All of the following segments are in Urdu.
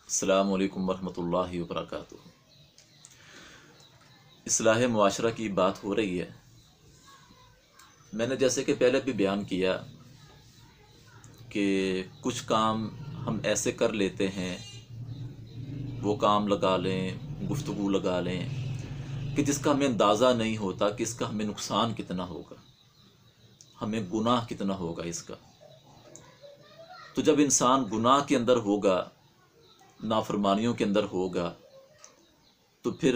السلام علیکم ورحمۃ اللہ وبرکاتہ۔ اصلاح معاشرہ کی بات ہو رہی ہے۔ میں نے جیسے کہ پہلے بھی بیان کیا کہ کچھ کام ہم ایسے کر لیتے ہیں، وہ کام لگا لیں، گفتگو لگا لیں کہ جس کا ہمیں اندازہ نہیں ہوتا کہ اس کا ہمیں نقصان کتنا ہوگا، ہمیں گناہ کتنا ہوگا اس کا۔ تو جب انسان گناہ کے اندر ہوگا، نافرمانیوں کے اندر ہوگا، تو پھر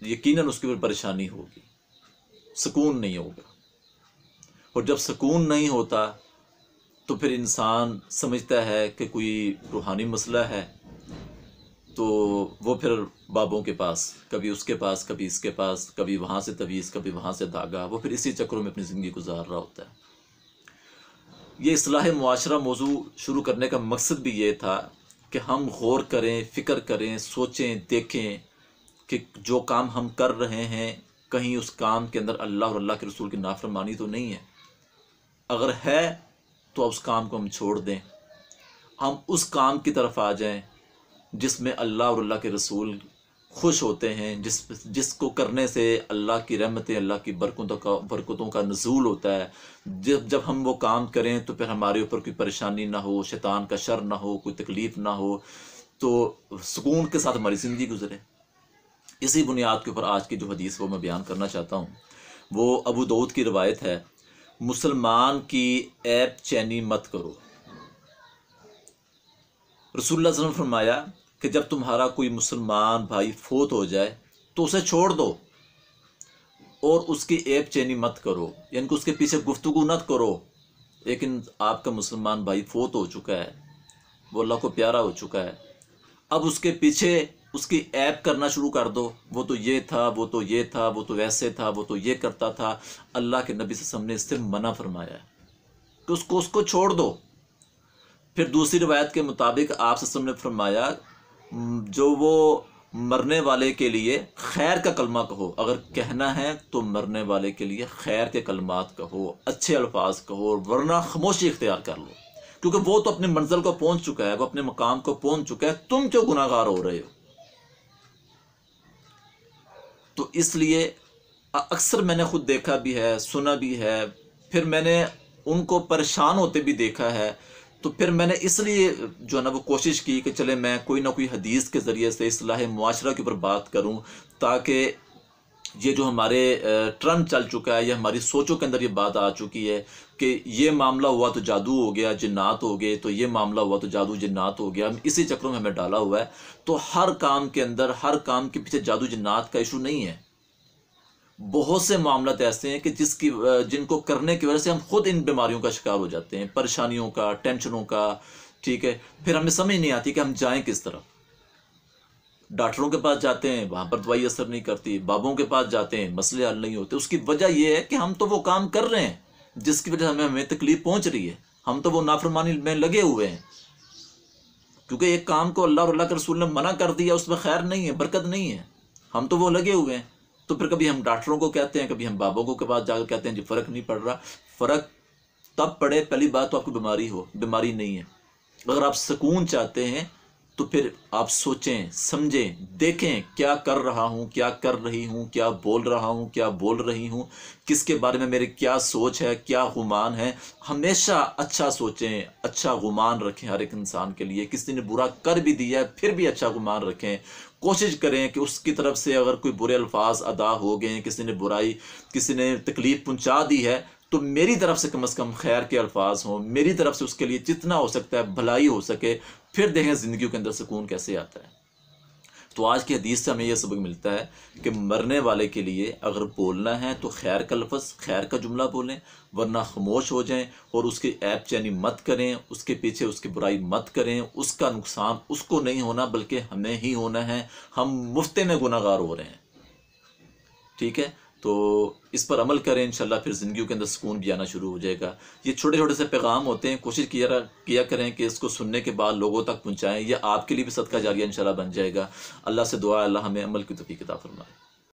یقیناً اس کے اوپر پریشانی ہوگی، سکون نہیں ہوگا۔ اور جب سکون نہیں ہوتا تو پھر انسان سمجھتا ہے کہ کوئی روحانی مسئلہ ہے، تو وہ پھر بابوں کے پاس، کبھی اس کے پاس، کبھی اس کے پاس، کبھی وہاں سے تعویذ، کبھی وہاں سے دھاگا، وہ پھر اسی چکروں میں اپنی زندگی گزار رہا ہوتا ہے۔ یہ اصلاح معاشرہ موضوع شروع کرنے کا مقصد بھی یہ تھا کہ ہم غور کریں، فکر کریں، سوچیں، دیکھیں کہ جو کام ہم کر رہے ہیں کہیں اس کام کے اندر اللہ اور اللہ کے رسول کی نافرمانی تو نہیں ہے۔ اگر ہے تو اس کام کو ہم چھوڑ دیں، ہم اس کام کی طرف آ جائیں جس میں اللہ اور اللہ کے رسول خوش ہوتے ہیں، جس کو کرنے سے اللہ کی رحمتیں، اللہ کی برکتوں کا نزول ہوتا ہے۔ جب ہم وہ کام کریں تو پھر ہمارے اوپر کوئی پریشانی نہ ہو، شیطان کا شر نہ ہو، کوئی تکلیف نہ ہو، تو سکون کے ساتھ ہماری زندگی گزرے۔ اسی بنیاد کے اوپر آج کی جو حدیث وہ میں بیان کرنا چاہتا ہوں، وہ ابو داؤد کی روایت ہے، مسلمان کی عیب چینی مت کرو۔ رسول اللہ صلی اللہ علیہ وسلم نے فرمایا کہ جب تمہارا کوئی مسلمان بھائی فوت ہو جائے تو اسے چھوڑ دو اور اس کی عیب چینی مت کرو، یعنی کہ اس کے پیچھے گفتگو نہ کرو۔ لیکن آپ کا مسلمان بھائی فوت ہو چکا ہے، وہ اللہ کو پیارا ہو چکا ہے، اب اس کے پیچھے اس کی عیب کرنا شروع کر دو، وہ تو یہ تھا، وہ تو یہ تھا، وہ تو ایسے تھا، وہ تو یہ کرتا تھا۔ اللہ کے نبی صلی اللہ علیہ وسلم نے اس سے منع فرمایا ہے کہ اس کو چھوڑ دو۔ پھر دوسری روایت کے مطابق آپ صلی اللہ علیہ وسلم نے فرمایا جو وہ مرنے والے کے لیے خیر کا کلمہ کہو، اگر کہنا ہے تو مرنے والے کے لیے خیر کے کلمات کہو، اچھے الفاظ کہو، ورنہ خاموشی اختیار کر لو، کیونکہ وہ تو اپنے منزل کو پہنچ چکا ہے، وہ اپنے مقام کو پہنچ چکا ہے، تم کیوں گناہ گار ہو رہے ہو؟ تو اس لیے اکثر میں نے خود دیکھا بھی ہے، سنا بھی ہے، پھر میں نے ان کو پریشان ہوتے بھی دیکھا ہے، تو پھر میں نے اس لیے جو ہے نا وہ کوشش کی کہ چلے میں کوئی نہ کوئی حدیث کے ذریعے سے اصلاح معاشرہ کے اوپر بات کروں، تاکہ یہ جو ہمارے ٹرند چل چکا ہے، یا ہماری سوچوں کے اندر یہ بات آ چکی ہے کہ یہ معاملہ ہوا تو جادو ہو گیا، جنات ہو گئے، تو یہ معاملہ ہوا تو جادو جنات ہو گیا، اسی چکروں میں ہمیں ڈالا ہوا ہے۔ تو ہر کام کے اندر، ہر کام کے پیچھے جادو جنات کا ایشو نہیں ہے۔ بہت سے معاملات ایسے ہیں کہ جن کو کرنے کی وجہ سے ہم خود ان بیماریوں کا شکار ہو جاتے ہیں، پریشانیوں کا، ٹینشنوں کا، ٹھیک ہے۔ پھر ہمیں سمجھ نہیں آتی کہ ہم جائیں کس طرف۔ ڈاکٹروں کے پاس جاتے ہیں، وہاں پر دوائی اثر نہیں کرتی، بابوں کے پاس جاتے ہیں، مسئلے حل نہیں ہوتے۔ اس کی وجہ یہ ہے کہ ہم تو وہ کام کر رہے ہیں جس کی وجہ سے ہمیں تکلیف پہنچ رہی ہے، ہم تو وہ نافرمانی میں لگے ہوئے ہیں، کیونکہ ایک کام کو اللہ اور اللہ کے رسول نے منع کر دیا، اس میں خیر نہیں ہے، برکت نہیں ہے، ہم تو وہ لگے ہوئے ہیں۔ تو پھر کبھی ہم ڈاکٹروں کو کہتے ہیں، کبھی ہم بابوں کو کے پاس جا کر کہتے ہیں جی فرق نہیں پڑ رہا۔ فرق تب پڑے پہلی بات تو آپ کو بیماری نہیں ہے۔ اگر آپ سکون چاہتے ہیں تو پھر آپ سوچیں، سمجھیں، دیکھیں کیا کر رہا ہوں، کیا کر رہی ہوں، کیا بول رہا ہوں، کیا بول رہی ہوں، کس کے بارے میں میری کیا سوچ ہے، کیا گمان ہے۔ ہمیشہ اچھا سوچیں، اچھا گمان رکھیں ہر ایک انسان کے لیے۔ کسی نے برا کر بھی دیا ہے پھر بھی اچھا گمان رکھیں، کوشش کریں کہ اس کی طرف سے اگر کوئی برے الفاظ ادا ہو گئے، کسی نے تکلیف پہنچا دی ہے، تو میری طرف سے کم خیر کے الفاظ ہوں، میری طرف سے اس کے لیے جتنا ہو سکتا ہے بھلائی ہو سکے، پھر دیکھیں زندگیوں کے اندر سکون کیسے آتا ہے۔ تو آج کی حدیث سے ہمیں یہ سبق ملتا ہے کہ مرنے والے کے لیے اگر بولنا ہے تو خیر کا لفظ، خیر کا جملہ بولیں، ورنہ خاموش ہو جائیں اور اس کی عیب چینی مت کریں، اس کے پیچھے اس کی برائی مت کریں۔ اس کا نقصان اس کو نہیں ہونا بلکہ ہمیں ہی ہونا ہے، ہم مفت میں گناہ گار ہو رہے ہیں، ٹھیک ہے۔ تو اس پر عمل کریں، انشاءاللہ پھر زندگیوں کے اندر سکون بھی آنا شروع ہو جائے گا۔ یہ چھوٹے چھوٹے سے پیغام ہوتے ہیں، کوشش کیا کریں کہ اس کو سننے کے بعد لوگوں تک پہنچائیں، یہ آپ کے لیے بھی صدقہ جاریہ انشاءاللہ بن جائے گا۔ اللہ سے دعا ہے اللہ ہمیں عمل کی توفیق عطا فرمائے۔